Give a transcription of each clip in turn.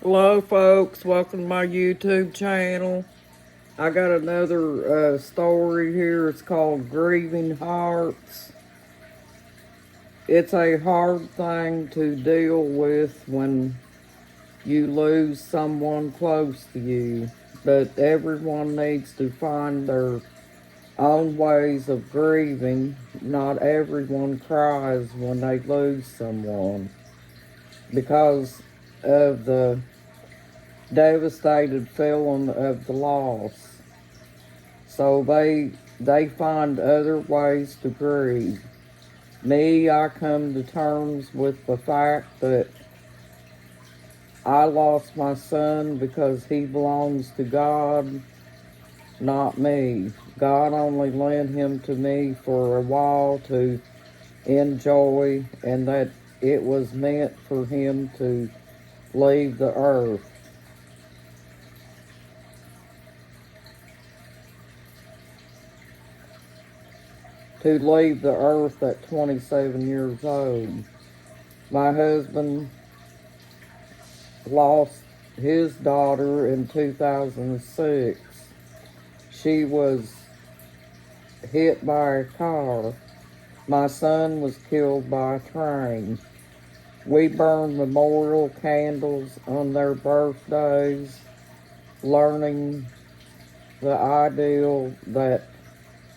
Hello, folks. Welcome to my YouTube channel. I got another story here. It's called Grieving Hearts. It's a hard thing to deal with when you lose someone close to you, but everyone needs to find their own ways of grieving. Not everyone cries when they lose someone because of the devastated feeling of the loss. So they find other ways to grieve. Me, I come to terms with the fact that I lost my son because he belongs to God, not me. God only lent him to me for a while to enjoy, and that it was meant for him to leave the earth. To leave the earth at 27 years old. My husband lost his daughter in 2006. She was hit by a car. My son was killed by a train. We burned memorial candles on their birthdays, learning the ideal that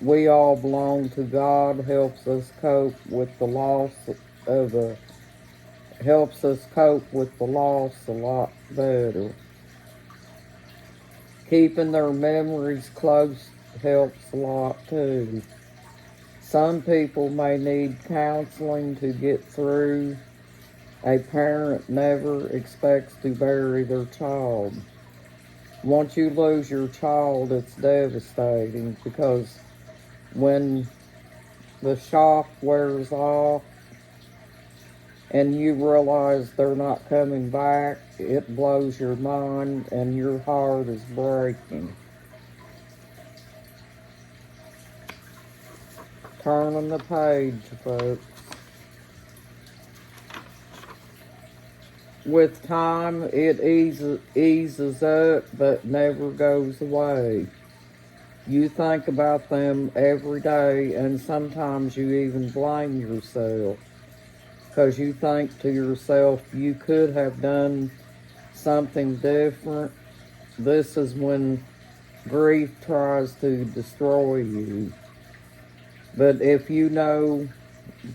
we all belong to God helps us cope with the loss a lot better. Keeping their memories close helps a lot too. Some people may need counseling to get through. A parent never expects to bury their child. Once you lose your child, it's devastating because when the shock wears off and you realize they're not coming back, it blows your mind and your heart is breaking. Turning the page, folks. With time, it eases up but never goes away. You think about them every day, and sometimes you even blame yourself because you think to yourself, you could have done something different. This is when grief tries to destroy you. But if you know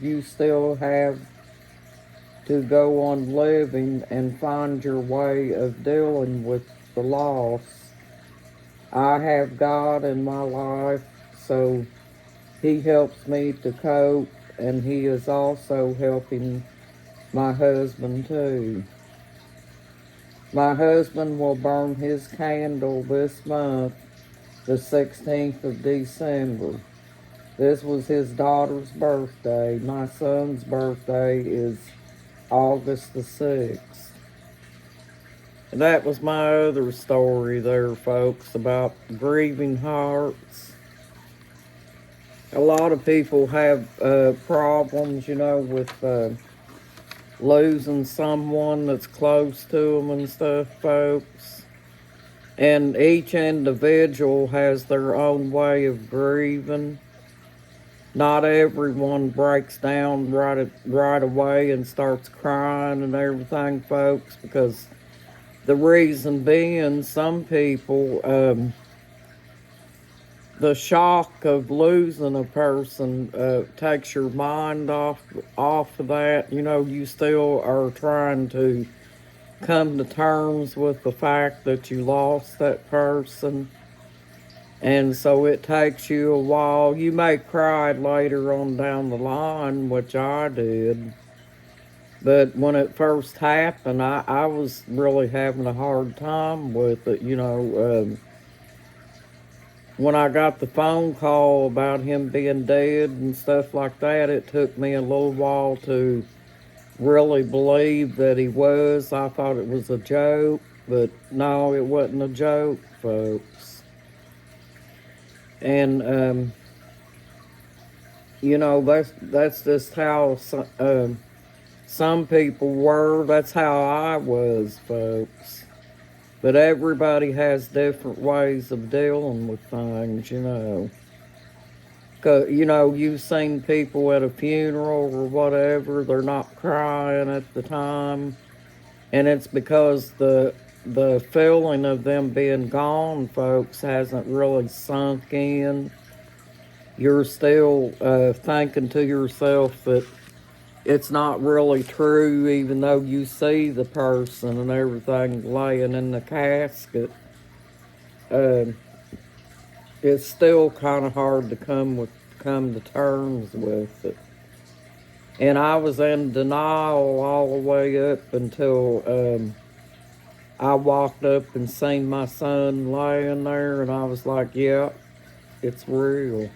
you still have to go on living and find your way of dealing with the loss, I have God in my life, so He helps me to cope, and He is also helping my husband too. My husband will burn his candle this month, the 16th of December. This was his daughter's birthday. My son's birthday is August the 6th. That was my other story there, folks, about grieving hearts. A lot of people have problems, with losing someone that's close to them and stuff, folks. And each individual has their own way of grieving. Not everyone breaks down right away and starts crying and everything, folks, because the reason being, some people, the shock of losing a person takes your mind off of that. You still are trying to come to terms with the fact that you lost that person. And so it takes you a while. You may cry later on down the line, which I did. But when it first happened, I was really having a hard time with it. When I got the phone call about him being dead and stuff like that, it took me a little while to really believe that he was. I thought it was a joke, but no, it wasn't a joke, folks. And that's just how Some people were. That's how I was, folks. But everybody has different ways of dealing with things, you know. 'Cause, you know, you've seen people at a funeral or whatever, they're not crying at the time. And it's because the feeling of them being gone, folks, hasn't really sunk in. You're still thinking to yourself that it's not really true, even though you see the person and everything laying in the casket. Uh, it's still kind of hard to come to terms with it. And I was in denial all the way up until I walked up and seen my son laying there, and I was like, "Yeah, it's real."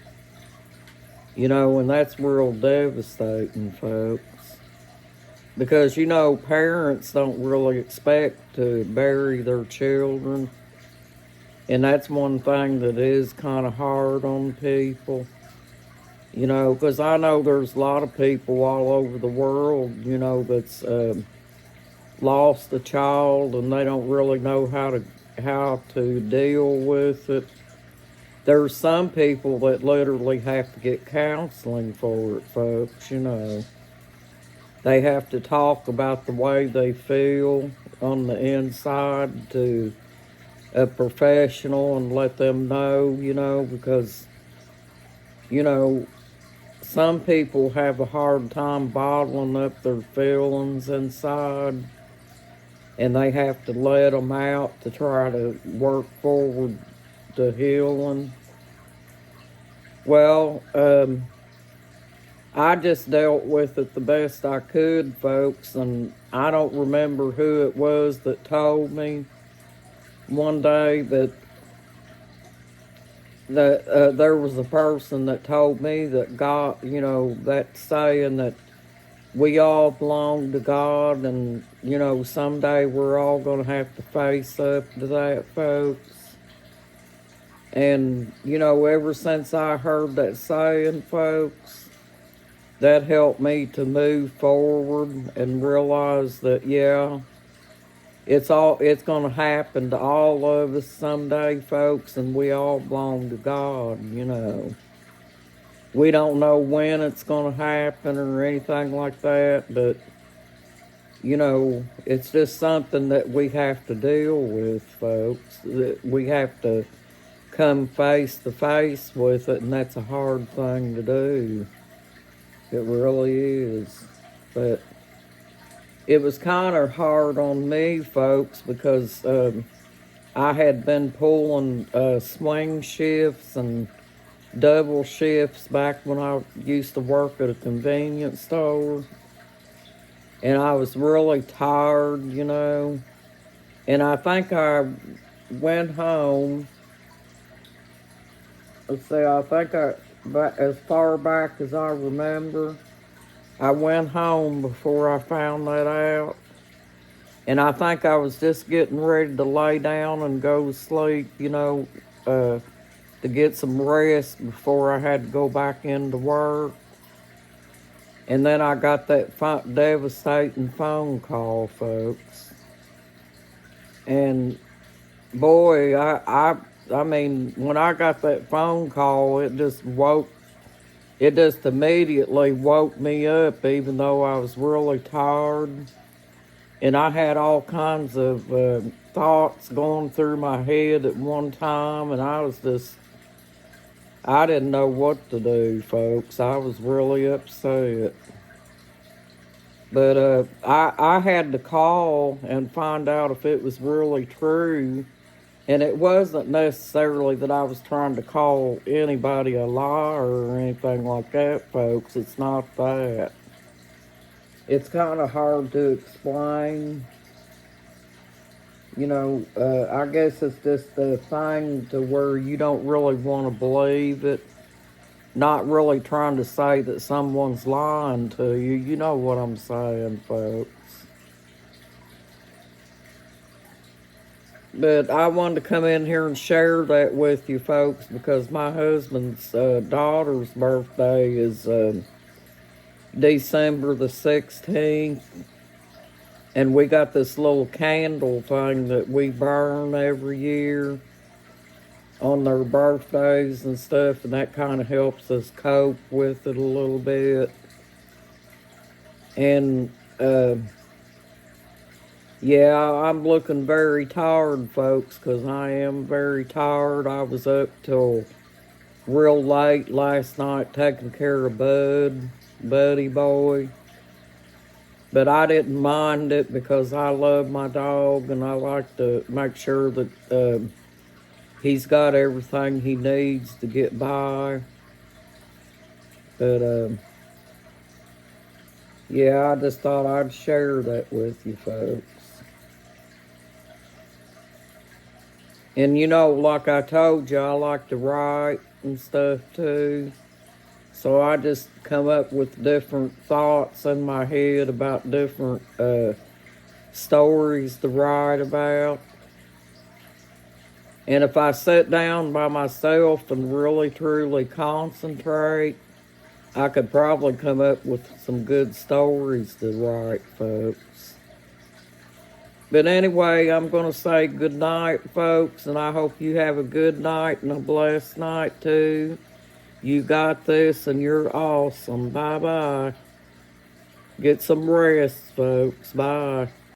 You know, and that's real devastating, folks. Because, you know, parents don't really expect to bury their children. And that's one thing that is kind of hard on people. You know, because I know there's a lot of people all over the world, you know, that's lost a child and they don't really know how to deal with it. There's some people that literally have to get counseling for it, folks, you know. They have to talk about the way they feel on the inside to a professional and let them know, you know, because, you know, some people have a hard time bottling up their feelings inside, and they have to let them out to try to work forward to healing. Well, I just dealt with it the best I could, folks, and I don't remember who it was that told me one day that there was a person that told me that God, you know, that saying that we all belong to God, and, you know, someday we're all going to have to face up to that, folks. And, you know, ever since I heard that saying, folks, that helped me to move forward and realize that, yeah, it's going to happen to all of us someday, folks, and we all belong to God, you know. We don't know when it's going to happen or anything like that, but, you know, it's just something that we have to deal with, folks. That we have to come face to face with it, and that's a hard thing to do. It really is. But it was kind of hard on me, folks, because I had been pulling swing shifts and double shifts back when I used to work at a convenience store. And I was really tired, you know. And I think I went home. Let's see, I think as far back as I remember, I went home before I found that out. And I think I was just getting ready to lay down and go to sleep, you know, to get some rest before I had to go back into work. And then I got that devastating phone call, folks. And boy, I mean, when I got that phone call, it just immediately woke me up, even though I was really tired. And I had all kinds of thoughts going through my head at one time, and I didn't know what to do, folks. I was really upset. But I had to call and find out if it was really true. And it wasn't necessarily that I was trying to call anybody a liar or anything like that, folks. It's not that. It's kind of hard to explain. You know, I guess it's just a thing to where you don't really want to believe it. Not really trying to say that someone's lying to you. You know what I'm saying, folks. But I wanted to come in here and share that with you folks because my husband's daughter's birthday is December the 16th. And we got this little candle thing that we burn every year on their birthdays and stuff, and that kind of helps us cope with it a little bit. And yeah, I'm looking very tired, folks, because I am very tired. I was up till real late last night taking care of Buddy boy. But I didn't mind it because I love my dog and I like to make sure that he's got everything he needs to get by. But yeah, I just thought I'd share that with you folks. And you know, like I told you, I like to write and stuff too. So I just come up with different thoughts in my head about different stories to write about. And if I sit down by myself and really truly concentrate, I could probably come up with some good stories to write, folks. But anyway, I'm going to say good night, folks, and I hope you have a good night and a blessed night too. You got this and you're awesome. Bye-bye. Get some rest, folks. Bye.